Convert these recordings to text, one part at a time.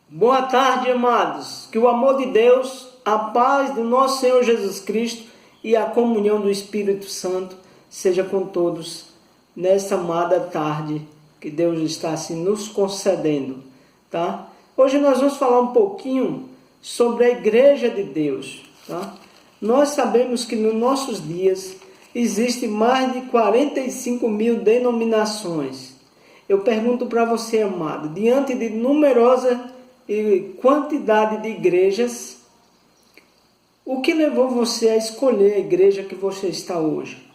Boa tarde, amados. Que o amor de Deus, a paz do nosso Senhor Jesus Cristo e a comunhão do Espírito Santo seja com todos nessa amada tarde que Deus está assim nos concedendo, tá? Hoje nós vamos falar um pouquinho sobre a Igreja de Deus, tá? Nós sabemos que nos nossos dias existe mais de 45 mil denominações. Eu pergunto para você, amado, diante de numerosa quantidade de igrejas, o que levou você a escolher a igreja que você está hoje?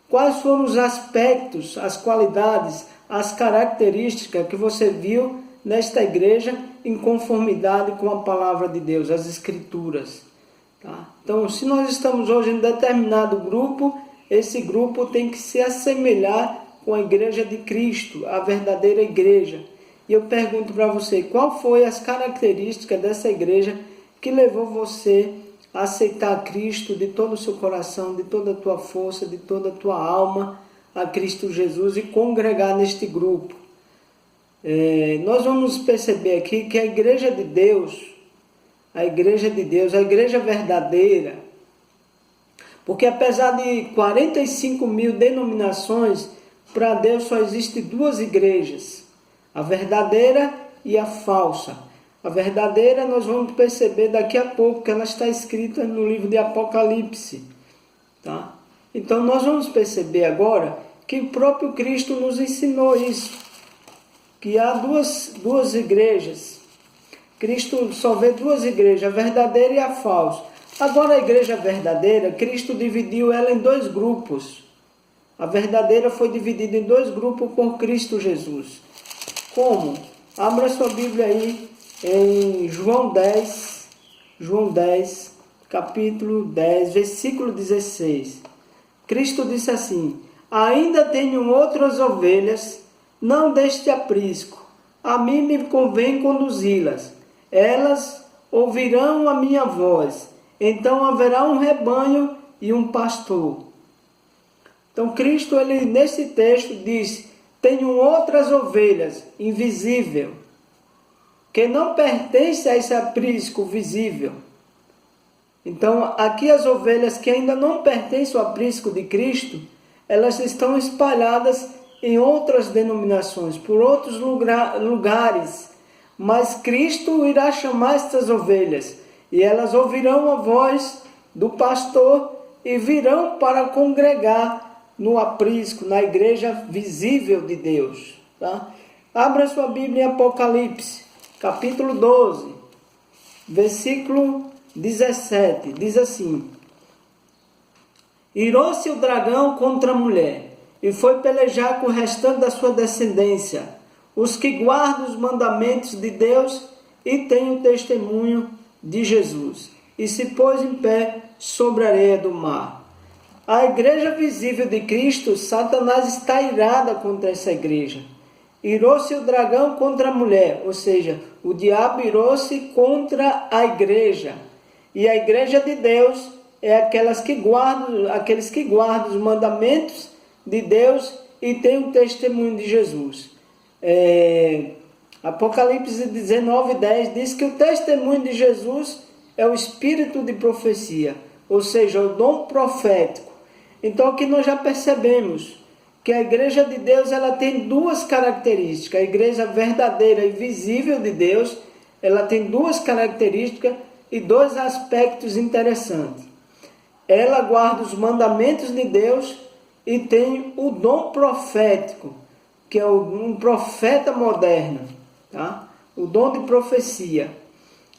Quais foram os aspectos, as qualidades, as características que você viu nesta igreja em conformidade com a palavra de Deus, as Escrituras? Tá? Então, se nós estamos hoje em determinado grupo, esse grupo tem que se assemelhar com a igreja de Cristo, a verdadeira igreja. E eu pergunto para você, qual foi as características dessa igreja que levou você a aceitar Cristo de todo o seu coração, de toda a tua força, de toda a tua alma, a Cristo Jesus e congregar neste grupo? Nós vamos perceber aqui que a igreja de Deus, a igreja verdadeira, porque apesar de 45 mil denominações, para Deus só existem duas igrejas, a verdadeira e a falsa. A verdadeira nós vamos perceber daqui a pouco que ela está escrita no livro de Apocalipse. Tá? Então nós vamos perceber agora que o próprio Cristo nos ensinou isso, que há duas igrejas. Cristo só vê duas igrejas, a verdadeira e a falsa. Agora a igreja verdadeira, Cristo dividiu ela em dois grupos. A verdadeira foi dividida em dois grupos por Cristo Jesus. Como? Abra sua Bíblia aí em João 10, capítulo 10, versículo 16. Cristo disse assim: ainda tenho outras ovelhas, não deste aprisco. A mim me convém conduzi-las. Elas ouvirão a minha voz. Então haverá um rebanho e um pastor. Então Cristo, ele nesse texto diz: tenho outras ovelhas, invisível, que não pertence a esse aprisco visível. Então, aqui as ovelhas que ainda não pertencem ao aprisco de Cristo, elas estão espalhadas em outras denominações, por outros lugares. Mas Cristo irá chamar estas ovelhas, e elas ouvirão a voz do pastor e virão para congregar no aprisco, na igreja visível de Deus. Tá? Abra sua Bíblia em Apocalipse, capítulo 12, versículo 17. Diz assim: irou-se o dragão contra a mulher, e foi pelejar com o restante da sua descendência, os que guardam os mandamentos de Deus e têm o testemunho de Jesus, e se pôs em pé sobre a areia do mar. A igreja visível de Cristo, Satanás está irada contra essa igreja. Irou-se o dragão contra a mulher, ou seja, o diabo irou-se contra a igreja. E a igreja de Deus é aqueles que guardam os mandamentos de Deus e têm o testemunho de Jesus. Apocalipse 19:10 diz que o testemunho de Jesus é o espírito de profecia, ou seja, o dom profético. Então aqui nós já percebemos que a igreja de Deus, ela tem duas características. A igreja verdadeira e visível de Deus, ela tem duas características e dois aspectos interessantes. Ela guarda os mandamentos de Deus e tem o dom profético, que é um profeta moderno, tá? O dom de profecia.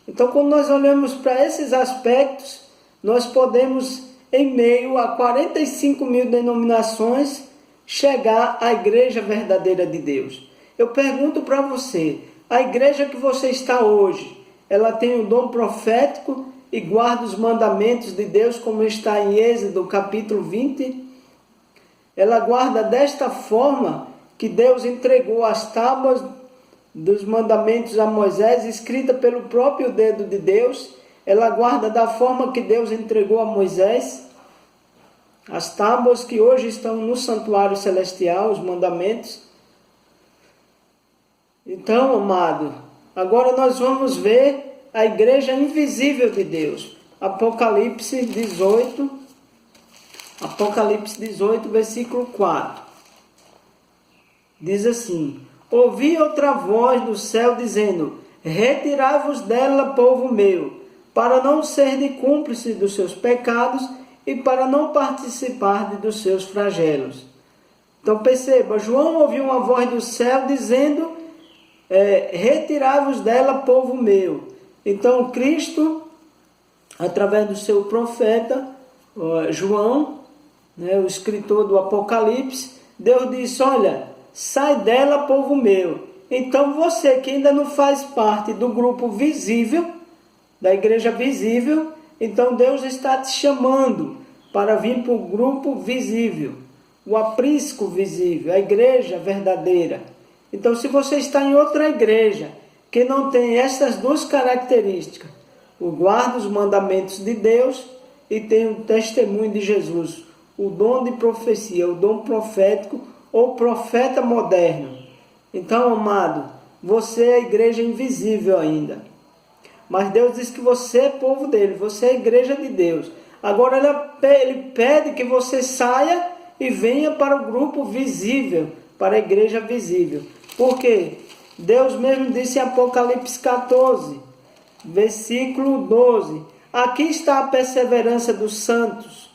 Então, quando nós olhamos para esses aspectos, nós podemos, em meio a 45 mil denominações, chegar à igreja verdadeira de Deus. Eu pergunto para você, a igreja que você está hoje, ela tem o dom profético e guarda os mandamentos de Deus, como está em Êxodo capítulo 20? Ela guarda desta forma que Deus entregou as tábuas dos mandamentos a Moisés, escrita pelo próprio dedo de Deus. Ela guarda da forma que Deus entregou a Moisés as tábuas que hoje estão no santuário celestial, os mandamentos. Então, amado, Agora nós vamos ver a igreja invisível de Deus. Apocalipse 18, versículo 4. Diz assim: ouvi outra voz do céu dizendo: retirai-vos dela, povo meu, para não ser de cúmplice dos seus pecados e para não participar dos seus flagelos. Então perceba, João ouviu uma voz do céu dizendo: retirai-vos dela, povo meu. Então Cristo, através do seu profeta João, o escritor do Apocalipse, Deus disse: olha, sai dela, povo meu. Então você que ainda não faz parte do grupo visível, da igreja visível, então Deus está te chamando para vir para o grupo visível, o aprisco visível, a igreja verdadeira. Então, se você está em outra igreja que não tem essas duas características, o guarda os mandamentos de Deus e tem o testemunho de Jesus, o dom de profecia, o dom profético ou profeta moderno. Então, amado, você é a igreja invisível ainda. Mas Deus diz que você é povo dele, você é a igreja de Deus. Agora ele pede que você saia e venha para o grupo visível, para a igreja visível. Por quê? Deus mesmo disse em Apocalipse 14, versículo 12: aqui está a perseverança dos santos,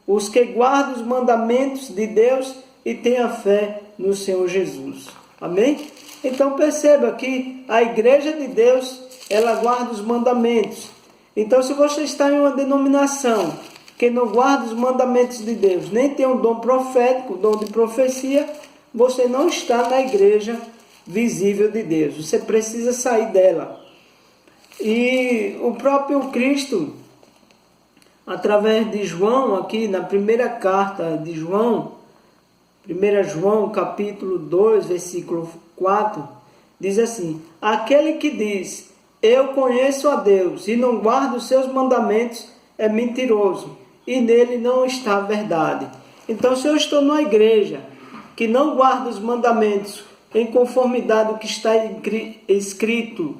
os que guardam os mandamentos de Deus e têm a fé no Senhor Jesus. Amém? Então perceba que a igreja de Deus, ela guarda os mandamentos. Então, se você está em uma denominação que não guarda os mandamentos de Deus, nem tem um dom profético, dom de profecia, você não está na igreja visível de Deus. Você precisa sair dela. E o próprio Cristo, através de João, aqui na primeira carta de João, 1 João capítulo 2, versículo 4, diz assim: aquele que diz: eu conheço a Deus e não guardo os seus mandamentos, é mentiroso, e nele não está a verdade. Então, se eu estou numa igreja que não guarda os mandamentos em conformidade com o que está escrito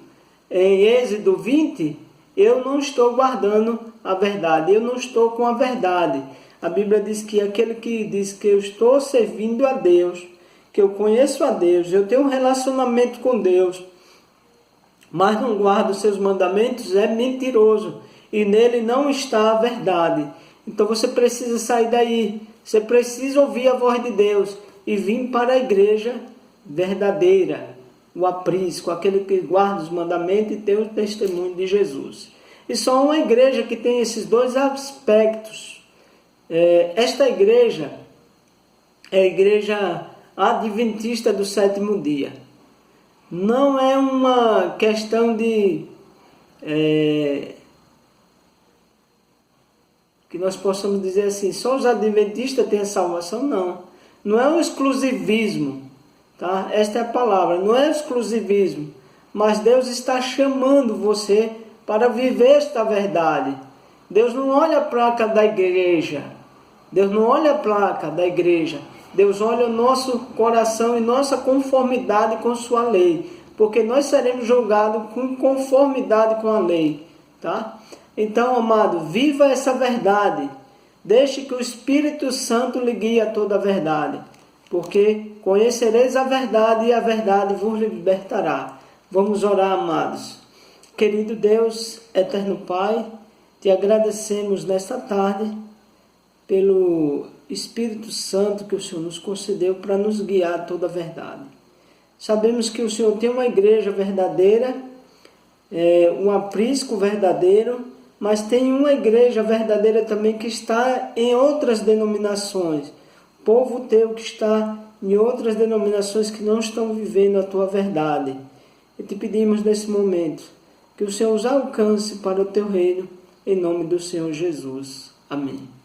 em Êxodo 20, eu não estou guardando a verdade, eu não estou com a verdade. A Bíblia diz que aquele que diz que eu estou servindo a Deus, que eu conheço a Deus, eu tenho um relacionamento com Deus, mas não guarda os seus mandamentos, é mentiroso, e nele não está a verdade. Então você precisa sair daí, você precisa ouvir a voz de Deus e vir para a igreja verdadeira, o aprisco, aquele que guarda os mandamentos e tem o testemunho de Jesus. E só uma igreja que tem esses dois aspectos. Esta igreja é a igreja adventista do sétimo dia. Não é uma questão de que nós possamos dizer assim, só os adventistas têm a salvação. Não é um exclusivismo, tá? Esta é a palavra, não é exclusivismo, mas Deus está chamando você para viver esta verdade. Deus não olha a placa da igreja, Deus não olha a placa da igreja, Deus olha o nosso coração e nossa conformidade com sua lei, porque nós seremos julgados com conformidade com a lei, tá? Então, amado, viva essa verdade, deixe que o Espírito Santo lhe guie a toda a verdade, porque conhecereis a verdade e a verdade vos libertará. Vamos orar, amados. Querido Deus, eterno Pai, te agradecemos nesta tarde pelo Espírito Santo que o Senhor nos concedeu para nos guiar a toda a verdade. Sabemos que o Senhor tem uma igreja verdadeira, um aprisco verdadeiro, mas tem uma igreja verdadeira também que está em outras denominações. Povo teu que está em outras denominações que não estão vivendo a tua verdade. E te pedimos nesse momento que o Senhor os alcance para o teu reino, em nome do Senhor Jesus. Amém.